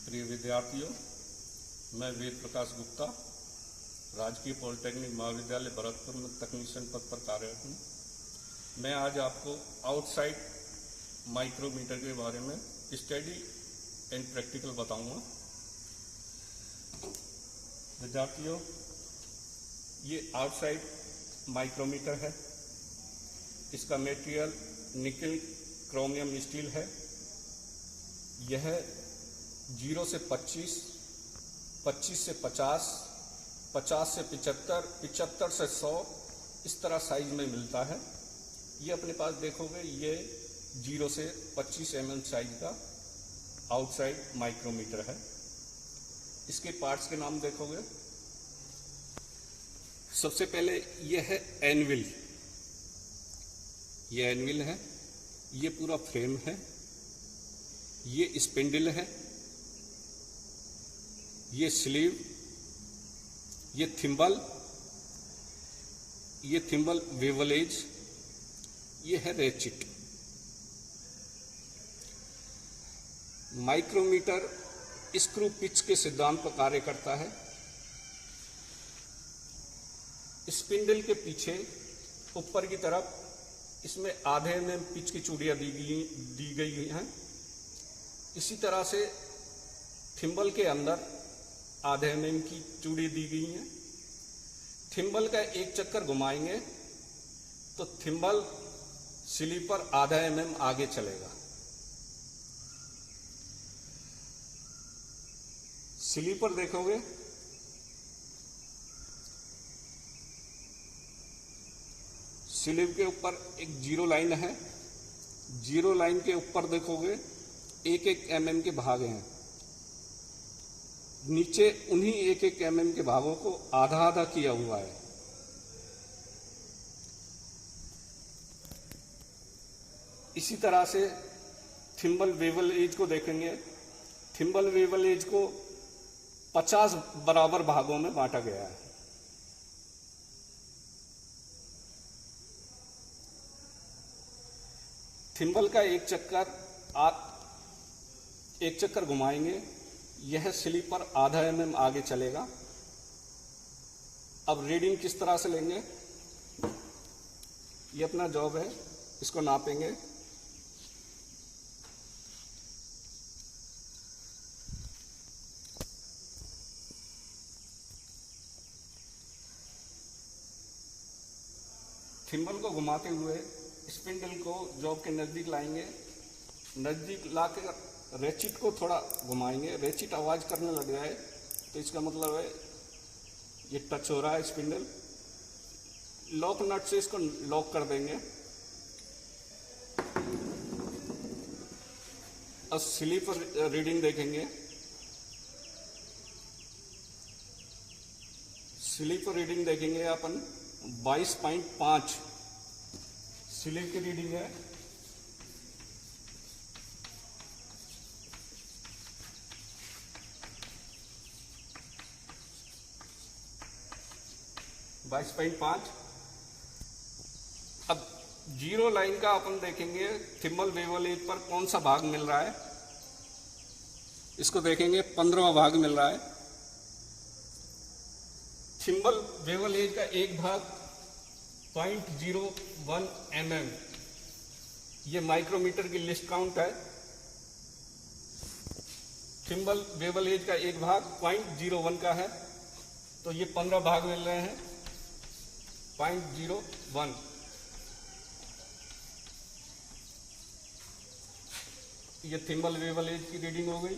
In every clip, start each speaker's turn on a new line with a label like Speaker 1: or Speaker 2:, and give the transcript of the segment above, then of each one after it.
Speaker 1: प्रिय विद्यार्थियों, मैं वेद प्रकाश गुप्ता राजकीय पॉलिटेक्निक महाविद्यालय भरतपुर में तकनीशियन पद पर कार्यरत हूँ। मैं आज आपको आउटसाइड माइक्रोमीटर के बारे में स्टडी एंड प्रैक्टिकल बताऊंगा। विद्यार्थियों, ये आउटसाइड माइक्रोमीटर है। इसका मटेरियल निकल क्रोमियम स्टील है। यह 0 से 25, 25 से 50, 50 से 75, 75 से 100 इस तरह साइज में मिलता है। ये अपने पास देखोगे, ये 0 से 25 mm साइज का आउटसाइड माइक्रोमीटर है। इसके पार्ट्स के नाम देखोगे, सबसे पहले ये है एनविल। ये एनविल है, ये पूरा फ्रेम है। ये स्पिंडल है, ये स्लीव, ये थिम्बल बेवल एज, ये है रेचिट। माइक्रोमीटर स्क्रू पिच के सिद्धांत पर कार्य करता है। स्पिंडल के पीछे ऊपर की तरफ इसमें आधे mm पिच की चूड़ियां दी गई हैं। इसी तरह से थिम्बल के अंदर आधे mm की चूड़ी दी गई है। थिम्बल का एक चक्कर घुमाएंगे तो थिम्बल स्लीव पर आधा mm आगे चलेगा। स्लीव पर देखोगे, स्लीव के ऊपर एक जीरो लाइन है। जीरो लाइन के ऊपर देखोगे 1-1 mm के भाग हैं। नीचे उन्हीं 1-1 mm के भागों को आधा आधा किया हुआ है। इसी तरह से थिम्बल बेवल एज को देखेंगे। थिम्बल बेवल एज को 50 बराबर भागों में बांटा गया है। थिम्बल का एक चक्कर घुमाएंगे, यह स्लीव पर आधा mm आगे चलेगा। अब रीडिंग किस तरह से लेंगे, ये अपना जॉब है। इसको नापेंगे। थिम्बल को घुमाते हुए स्पिंडल को जॉब के नज़दीक लाएंगे। नज़दीक लाकर रेचिट को थोड़ा घुमाएंगे। रेचिट आवाज़ करने लग जाए तो इसका मतलब है ये टच हो रहा है स्पिंडल। लॉक नट से इसको लॉक कर देंगे। अब स्लीव पर रीडिंग देखेंगे। स्लीव पर रीडिंग देखेंगे अपन 22.5 स्लीव की रीडिंग है। अब जीरो लाइन का अपन देखेंगे थिम्बल बेवल एज पर कौन सा भाग मिल रहा है। इसको देखेंगे 15वां भाग मिल रहा है। थिम्बल बेवल एज का एक भाग 0.01 mm। ये माइक्रोमीटर की लिस्ट काउंट है। थिम्बल बेवल एज का एक भाग 0.01 का है, तो ये 15 भाग मिल रहे हैं। 0.01। ये थिम्बल बेवल एज की रीडिंग हो गई।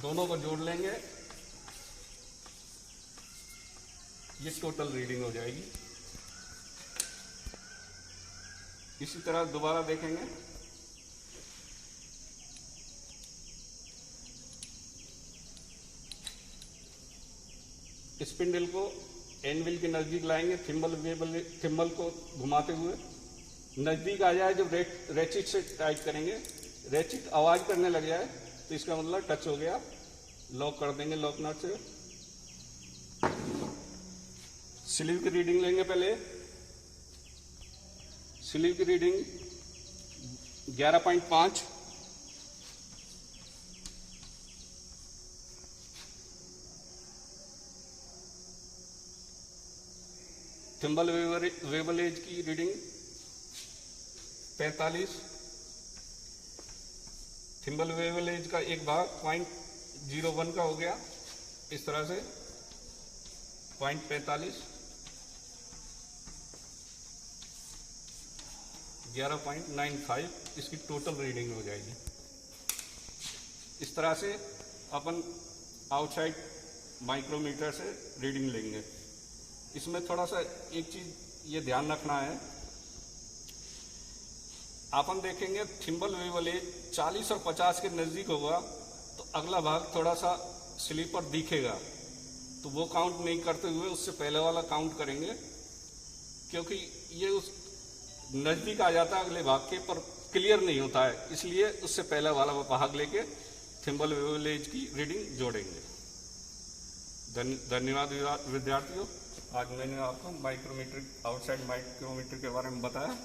Speaker 1: दोनों को जोड़ लेंगे, ये टोटल रीडिंग हो जाएगी। इसी तरह दोबारा देखेंगे। स्पिंडल को एनविल के नज़दीक लाएंगे। थिम्बल को घुमाते हुए नज़दीक आ जाए, जब रेचिट से टाइट करेंगे, रेचिट आवाज़ करने लग जाए तो इसका मतलब टच हो गया। लॉक कर देंगे लॉक नट से। स्लीव की रीडिंग लेंगे। पहले स्लीव की रीडिंग 11.5, थिम्बल वेवलेज की रीडिंग 45। थिम्बल वेवलेज का एक भाग 0.01 का हो गया, इस तरह से 0.45, 11.95 इसकी टोटल रीडिंग हो जाएगी। इस तरह से अपन आउटसाइड माइक्रोमीटर से रीडिंग लेंगे। इसमें थोड़ा सा एक चीज ये ध्यान रखना है, अपन देखेंगे थिम्बल वेवलेज 40 और 50 के नज़दीक होगा तो अगला भाग थोड़ा सा स्लीपर दिखेगा, तो वो काउंट नहीं करते हुए उससे पहले वाला काउंट करेंगे, क्योंकि ये उस नज़दीक आ जाता है अगले भाग के पर क्लियर नहीं होता है, इसलिए उससे पहले वाला भाग लेके थिम्बल वेवलेज की रीडिंग जोड़ेंगे। धन्यवाद विद्यार्थियों। आज मैंने आपको माइक्रोमीटर, आउटसाइड माइक्रोमीटर के बारे में बताया।